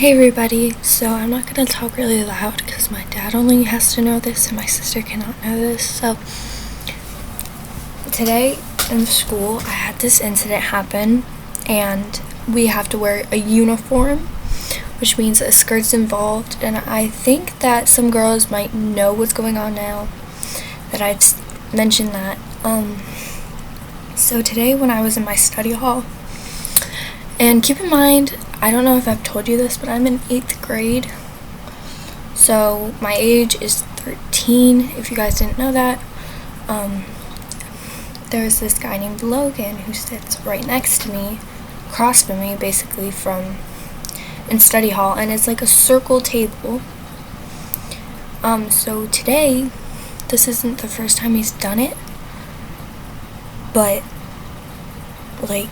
Hey everybody, so I'm not going to talk really loud because my dad only has to know this and my sister cannot know this. So today in school I had this incident happen and we have to wear a uniform, which means a skirt's involved, and I think that some girls might know what's going on now that I've mentioned that. So today when I was in my study hall, and keep in mind, I don't know if I've told you this, but I'm in 8th grade. So my age is 13, if you guys didn't know that. There's this guy named Logan who sits right next to me, across from me, basically, in study hall, and it's like a circle table. So today, this isn't the first time he's done it, but like,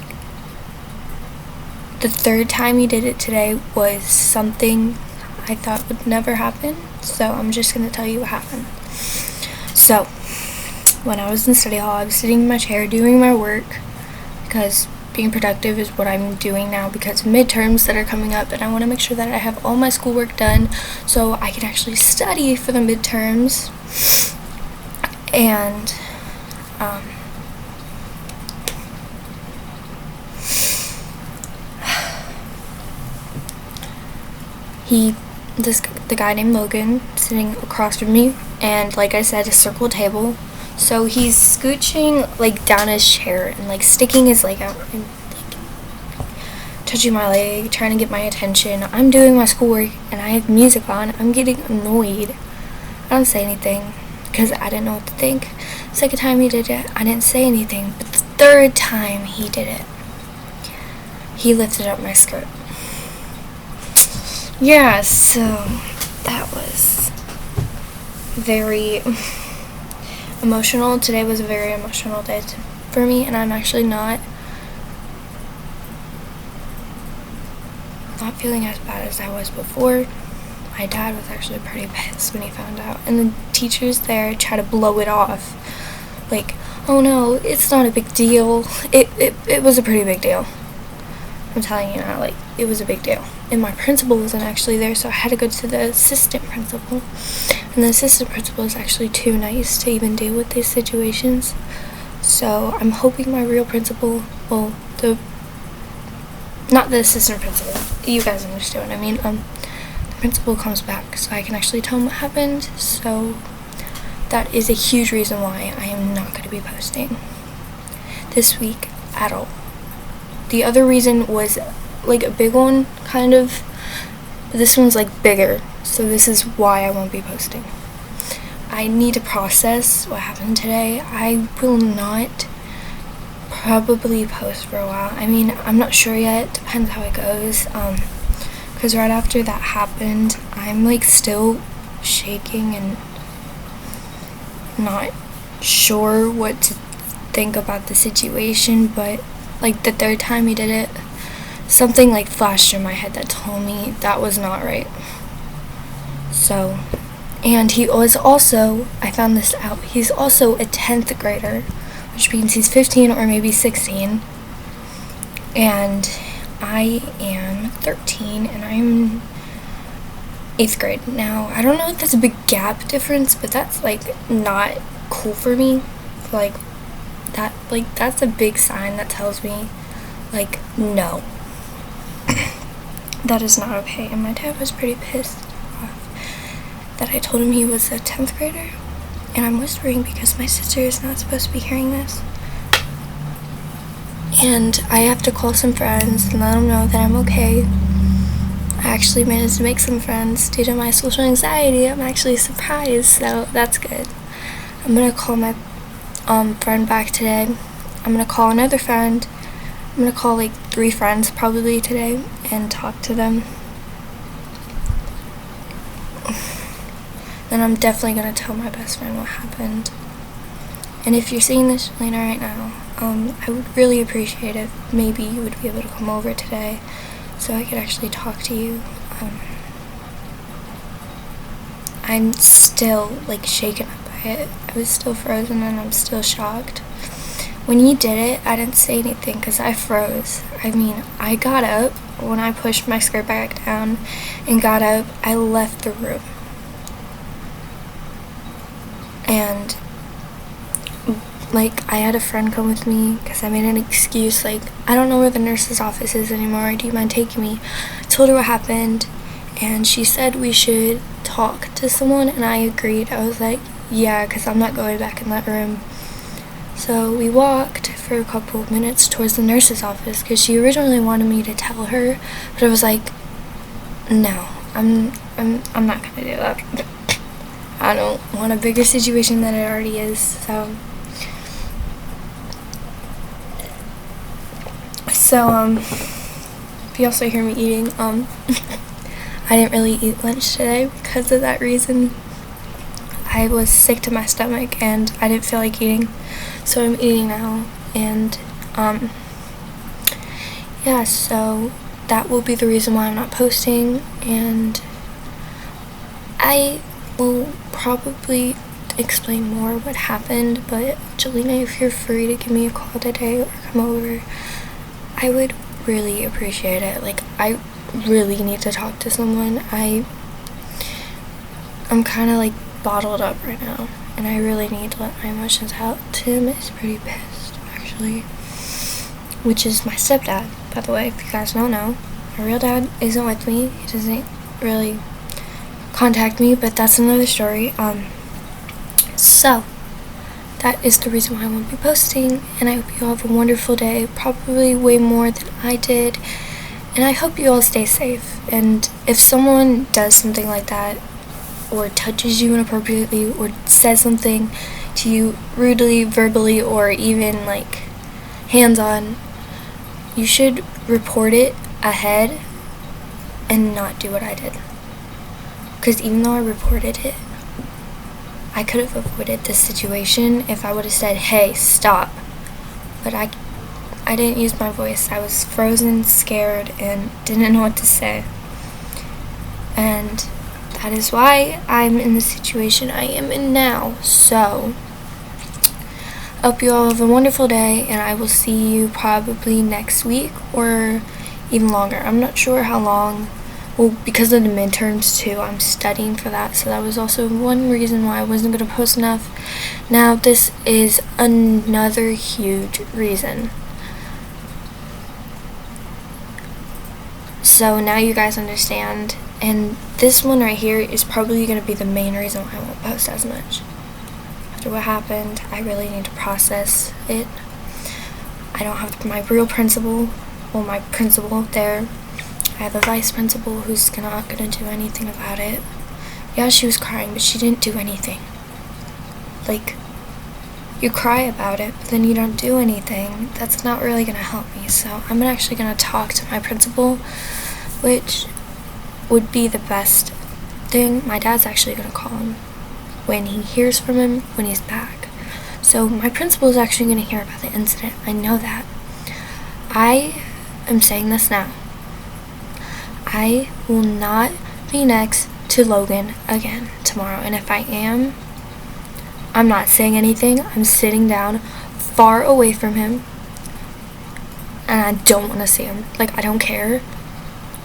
the third time he did it today was something I thought would never happen, so I'm just going to tell you what happened. So, when I was in study hall, I was sitting in my chair doing my work, because being productive is what I'm doing now because of midterms that are coming up, and I want to make sure that I have all my schoolwork done so I can actually study for the midterms. And, the guy named Logan sitting across from me, and like I said, a circle table. So he's scooching like down his chair and like sticking his leg out and like touching my leg, trying to get my attention. I'm doing my schoolwork and I have music on. I'm getting annoyed. I don't say anything because I didn't know what to think. Second time he did it, I didn't say anything. But the third time he did it, he lifted up my skirt. Yeah, so that was very emotional. Today was a very emotional day for me, and I'm actually not feeling as bad as I was before. My dad was actually pretty pissed when he found out, and the teachers there try to blow it off like, oh no, it's not a big deal. It was a pretty big deal. I'm telling you now, like, it was a big deal. And my principal wasn't actually there, so I had to go to the assistant principal. And the assistant principal is actually too nice to even deal with these situations. So I'm hoping my real principal, not the assistant principal, you guys understand what I mean, the principal comes back so I can actually tell him what happened. So that is a huge reason why I am not going to be posting this week at all. The other reason was like a big one, kind of. This one's like bigger, so this is why I won't be posting. I need to process what happened today. I will not probably post for a while. I mean, I'm not sure yet. Depends how it goes. Because right after that happened, I'm like still shaking and not sure what to think about the situation, but like the third time he did it, something like flashed in my head that told me that was not right. So, and he was also, I found this out, he's also a 10th grader, which means he's 15 or maybe 16, and I am 13 and I'm 8th grade. Now, I don't know if that's a big gap difference, but that's like not cool for me. That's a big sign that tells me, like, no, that is not okay. And my dad was pretty pissed off that I told him he was a 10th grader. And I'm whispering because my sister is not supposed to be hearing this. And I have to call some friends and let them know that I'm okay. I actually managed to make some friends due to my social anxiety. I'm actually surprised, so that's good. I'm gonna call my friend back today. I'm gonna call another friend. I'm gonna call like 3 friends probably today and talk to them. Then I'm definitely gonna tell my best friend what happened. And if you're seeing this, Lena, right now, I would really appreciate if maybe you would be able to come over today so I could actually talk to you. I'm still like shaken up by it. I was still frozen and I'm still shocked. When he did it, I didn't say anything because I froze. I mean, I got up. When I pushed my skirt back down and got up, I left the room. And like, I had a friend come with me because I made an excuse, like, I don't know where the nurse's office is anymore, do you mind taking me? I told her what happened, and she said we should talk to someone, and I agreed. I was like, yeah, because I'm not going back in that room. So we walked for a couple of minutes towards the nurse's office because she originally wanted me to tell her, but I was like, no, I'm not gonna do that. I don't want a bigger situation than it already is. So if you also hear me eating, I didn't really eat lunch today because of that reason. I was sick to my stomach and I didn't feel like eating, so I'm eating now. And yeah, so that will be the reason why I'm not posting, and I will probably explain more what happened. But Jelena, if you're free to give me a call today or come over, I would really appreciate it. Like, I really need to talk to someone. I'm kind of like bottled up right now, and I really need to let my emotions out. Tim is pretty pissed, actually, which is my stepdad, by the way, if you guys don't know. My real dad isn't with me. He doesn't really contact me, but that's another story. So that is the reason why I won't be posting, and I hope you all have a wonderful day, probably way more than I did, and I hope you all stay safe. And if someone does something like that, or touches you inappropriately, or says something to you rudely, verbally, or even like hands-on, you should report it ahead and not do what I did. Because even though I reported it, I could have avoided this situation if I would have said, hey, stop. But I didn't use my voice. I was frozen, scared, and didn't know what to say. And that is why I'm in the situation I am in now. So, I hope you all have a wonderful day, and I will see you probably next week or even longer. I'm not sure how long. Well, because of the midterms too, I'm studying for that, so that was also one reason why I wasn't going to post enough. Now, this is another huge reason. So now you guys understand, and this one right here is probably going to be the main reason why I won't post as much. After what happened, I really need to process it. I don't have my real principal, well, my principal there. I have a vice principal who's not gonna do anything about it. Yeah, she was crying, but she didn't do anything. Like, you cry about it, but then you don't do anything. That's not really gonna help me. So I'm actually gonna talk to my principal, which would be the best thing. My dad's actually gonna call him when he hears from him when he's back. So my principal is actually gonna hear about the incident. I know that. I am saying this now. I will not be next to Logan again tomorrow, and if I am, I'm not saying anything. I'm sitting down far away from him, and I don't want to see him. Like, I don't care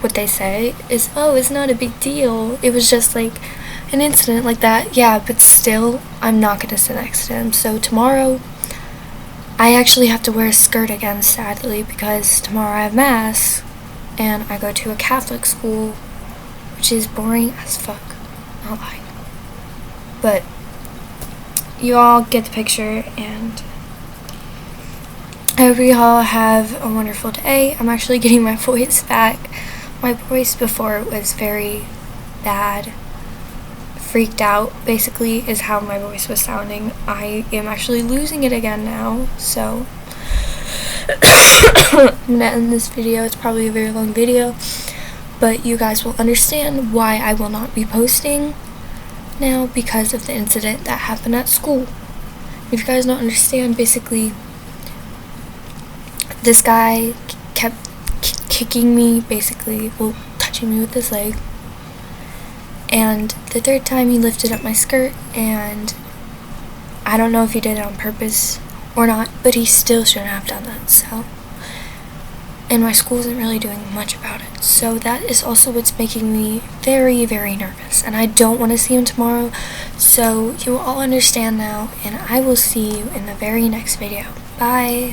what they say is, oh, it's not a big deal, it was just like an incident like that. Yeah, but still, I'm not gonna sit next to him. So tomorrow I actually have to wear a skirt again, sadly, because tomorrow I have mass and I go to a Catholic school, which is boring as fuck, not lying. But you all get the picture, and I hope you all have a wonderful day. I'm actually getting my voice back. My voice before was very bad. Freaked out, basically, is how my voice was sounding. I am actually losing it again now, so I'm gonna end this video. It's probably a very long video, but you guys will understand why I will not be posting now because of the incident that happened at school. If you guys don't understand, basically, this guy kept kicking me, basically, well, touching me with his leg. And the third time he lifted up my skirt, and I don't know if he did it on purpose or not, but he still shouldn't have done that. So, and my school isn't really doing much about it, so that is also what's making me very, very nervous, and I don't want to see him tomorrow. So you all understand now, and I will see you in the very next video. Bye.